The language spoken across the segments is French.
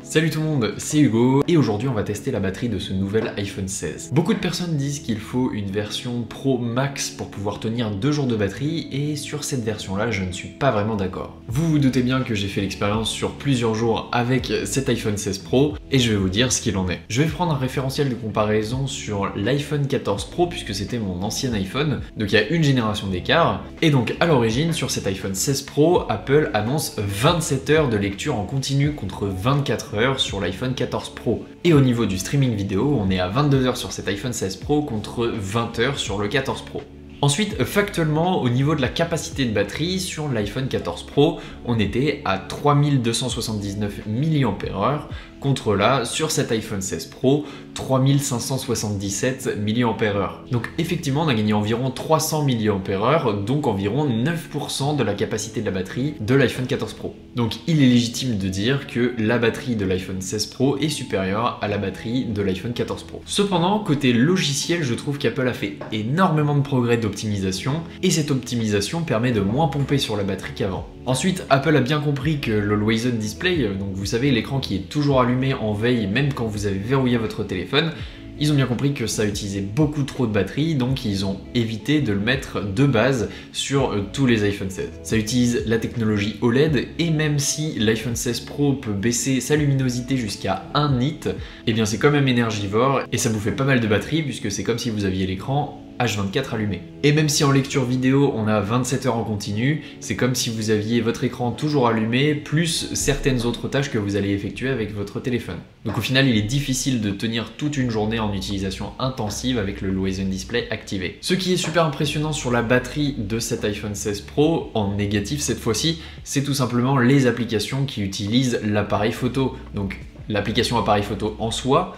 Salut tout le monde, c'est Hugo et aujourd'hui on va tester la batterie de ce nouvel iPhone 16. Beaucoup de personnes disent qu'il faut une version Pro Max pour pouvoir tenir 2 jours de batterie et sur cette version là je ne suis pas vraiment d'accord. Vous vous doutez bien que j'ai fait l'expérience sur plusieurs jours avec cet iPhone 16 Pro et je vais vous dire ce qu'il en est. Je vais prendre un référentiel de comparaison sur l'iPhone 14 Pro puisque c'était mon ancien iPhone, donc il y a une génération d'écart. Et donc à l'origine sur cet iPhone 16 Pro, Apple annonce 27 heures de lecture en continu contre 24 heures sur l'iPhone 14 Pro. Et au niveau du streaming vidéo, on est à 22 heures sur cet iPhone 16 Pro contre 20 heures sur le 14 Pro. Ensuite, factuellement, au niveau de la capacité de batterie, sur l'iPhone 14 Pro, on était à 3279 mAh, contre là, sur cet iPhone 16 Pro, 3577 mAh. Donc effectivement, on a gagné environ 300 mAh, donc environ 9% de la capacité de la batterie de l'iPhone 14 Pro. Donc il est légitime de dire que la batterie de l'iPhone 16 Pro est supérieure à la batterie de l'iPhone 14 Pro. Cependant, côté logiciel, je trouve qu'Apple a fait énormément de progrès d'optimisation, et cette optimisation permet de moins pomper sur la batterie qu'avant. Ensuite, Apple a bien compris que l'Always On Display, donc vous savez l'écran qui est toujours allumé en veille même quand vous avez verrouillé votre téléphone, ils ont bien compris que ça utilisait beaucoup trop de batterie, donc ils ont évité de le mettre de base sur tous les iPhone 16. Ça utilise la technologie OLED, et même si l'iPhone 16 Pro peut baisser sa luminosité jusqu'à 1 nit, eh bien c'est quand même énergivore, et ça vous fait pas mal de batterie, puisque c'est comme si vous aviez l'écran H24 allumé. Et même si en lecture vidéo on a 27 heures en continu, c'est comme si vous aviez votre écran toujours allumé, plus certaines autres tâches que vous allez effectuer avec votre téléphone. Donc au final il est difficile de tenir toute une journée en utilisation intensive avec le Always On Display activé. Ce qui est super impressionnant sur la batterie de cet iPhone 16 Pro, en négatif cette fois-ci, c'est tout simplement les applications qui utilisent l'appareil photo. Donc l'application appareil photo en soi,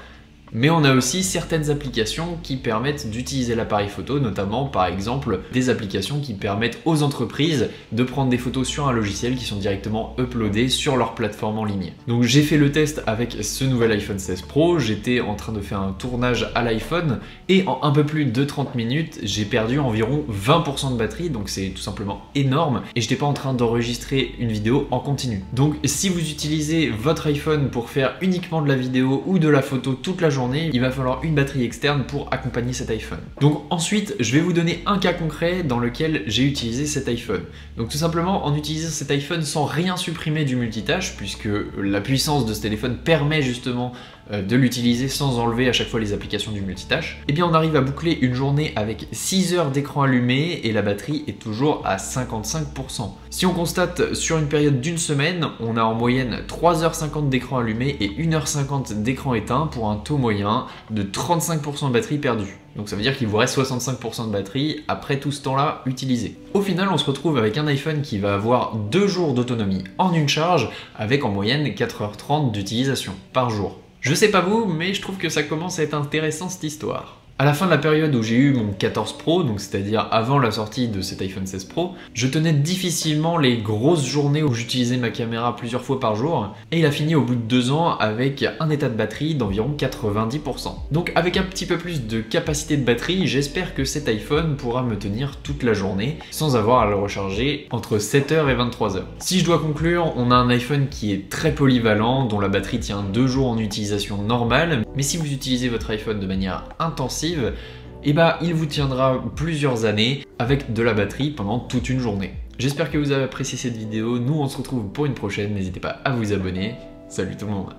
mais on a aussi certaines applications qui permettent d'utiliser l'appareil photo, notamment par exemple des applications qui permettent aux entreprises de prendre des photos sur un logiciel qui sont directement uploadées sur leur plateforme en ligne. Donc j'ai fait le test avec ce nouvel iPhone 16 Pro, j'étais en train de faire un tournage à l'iPhone et en un peu plus de 30 minutes, j'ai perdu environ 20% de batterie, donc c'est tout simplement énorme, et j'étais pas en train d'enregistrer une vidéo en continu. Donc si vous utilisez votre iPhone pour faire uniquement de la vidéo ou de la photo toute la journée, il va falloir une batterie externe pour accompagner cet iPhone. Donc ensuite, je vais vous donner un cas concret dans lequel j'ai utilisé cet iPhone. Donc tout simplement, en utilisant cet iPhone sans rien supprimer du multitâche, puisque la puissance de ce téléphone permet justement de l'utiliser sans enlever à chaque fois les applications du multitâche, eh bien on arrive à boucler une journée avec 6 heures d'écran allumé et la batterie est toujours à 55%. Si on constate sur une période d'une semaine, on a en moyenne 3h50 d'écran allumé et 1h50 d'écran éteint pour un taux moyen de 35% de batterie perdue. Donc ça veut dire qu'il vous reste 65% de batterie après tout ce temps-là utilisé. Au final, on se retrouve avec un iPhone qui va avoir 2 jours d'autonomie en une charge, avec en moyenne 4h30 d'utilisation par jour. Je sais pas vous, mais je trouve que ça commence à être intéressant cette histoire. À la fin de la période où j'ai eu mon 14 Pro, donc c'est-à-dire avant la sortie de cet iPhone 16 Pro, je tenais difficilement les grosses journées où j'utilisais ma caméra plusieurs fois par jour, et il a fini au bout de 2 ans avec un état de batterie d'environ 90%. Donc avec un petit peu plus de capacité de batterie, j'espère que cet iPhone pourra me tenir toute la journée sans avoir à le recharger entre 7h et 23h. Si je dois conclure, on a un iPhone qui est très polyvalent, dont la batterie tient 2 jours en utilisation normale, mais si vous utilisez votre iPhone de manière intensive, et bah il vous tiendra plusieurs années avec de la batterie pendant toute une journée. J'espère que vous avez apprécié cette vidéo, nous on se retrouve pour une prochaine, n'hésitez pas à vous abonner, salut tout le monde.